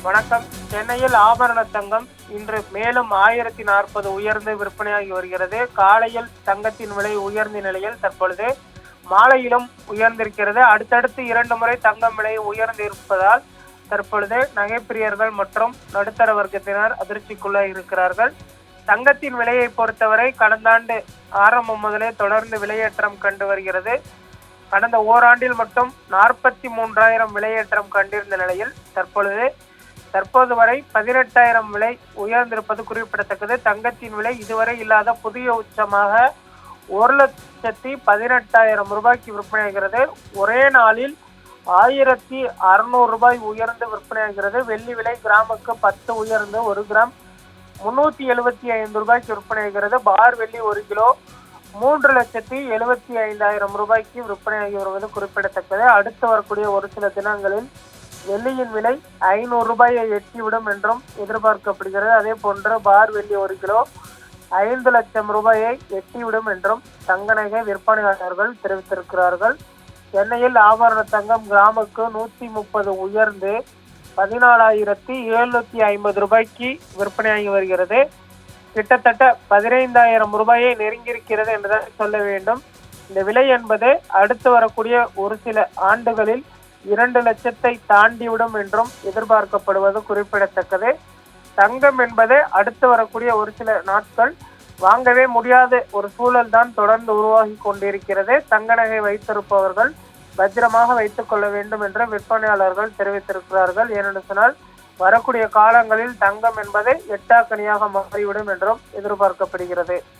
வணக்கம். சென்னையில் ஆபரண தங்கம் இன்று மேலும் 1040 உயர்ந்து விற்பனையாகி வருகிறது. காலையில் தங்கத்தின் விலை உயர்ந்த நிலையில் தற்பொழுது மாலையிலும் உயர்ந்திருக்கிறது. அடுத்தடுத்து 2 முறை தங்கம் விலை உயர்ந்திருப்பதால் தற்பொழுது நகைப்பிரியர்கள் மற்றும் நடுத்தர வர்க்கத்தினர் அதிர்ச்சிக்குள்ள இருக்கிறார்கள். தங்கத்தின் விலையை பொறுத்தவரை கடந்த ஆண்டு ஆரம்பம் முதலே தொடர்ந்து விலையேற்றம் கண்டு வருகிறது. கடந்த ஓராண்டில் மட்டும் 43,000 விலையேற்றம் கண்டிருந்த நிலையில் தற்போது வரை 18,000 விலை உயர்ந்திருப்பது குறிப்பிடத்தக்கது. தங்கத்தின் விலை இதுவரை இல்லாத புதிய உச்சமாக 1,18,000 ரூபாய்க்கு விற்பனையாகிறது. ஒரே நாளில் 1,600 ரூபாய் உயர்ந்து விற்பனையாகிறது. வெள்ளி விலை கிராமுக்கு 10 உயர்ந்து 1 கிராம் 375 ரூபாய்க்கு விற்பனையாகிறது. பார் வெள்ளி 1 கிலோ 3,75,000 ரூபாய்க்கு விற்பனையாகி வருவது குறிப்பிடத்தக்கது. அடுத்து வரக்கூடிய ஒரு சில தினங்களில் வெள்ளியின் விலை 500 ரூபாயை எட்டிவிடும் என்றும் எதிர்பார்க்கப்படுகிறது. அதே போன்று பார் வெள்ளி 1 கிலோ 5 லட்சம் ரூபாயை எட்டிவிடும் என்றும் தங்க நகை விற்பனையாளர்கள் தெரிவித்திருக்கிறார்கள். சென்னையில் ஆபரண தங்கம் கிராமுக்கு 130 உயர்ந்து 14,750 ரூபாய்க்கு விற்பனையாகி வருகிறது. கிட்டத்தட்ட 15,000 ரூபாயை நெருங்கியிருக்கிறது என்றுதான் சொல்ல வேண்டும். இந்த விலை என்பது அடுத்து வரக்கூடிய ஒரு சில ஆண்டுகளில் 2 லட்சத்தை தாண்டிவிடும் என்றும் எதிர்பார்க்கப்படுவது குறிப்பிடத்தக்கது. தங்கம் என்பது அடுத்து வரக்கூடிய ஒரு சில நாட்கள் வாங்கவே முடியாத ஒரு சூழல் தான் தொடர்ந்து உருவாகி கொண்டிருக்கிறது. தங்க நகை வைத்திருப்பவர்கள் பத்திரமாக வைத்துக் கொள்ள வேண்டும் என்று விற்பனையாளர்கள் தெரிவித்திருக்கிறார்கள். ஏனென்று சொன்னால் வரக்கூடிய காலங்களில் தங்கம் என்பது எட்டாக்கனியாக மாறிவிடும் என்றும் எதிர்பார்க்கப்படுகிறது.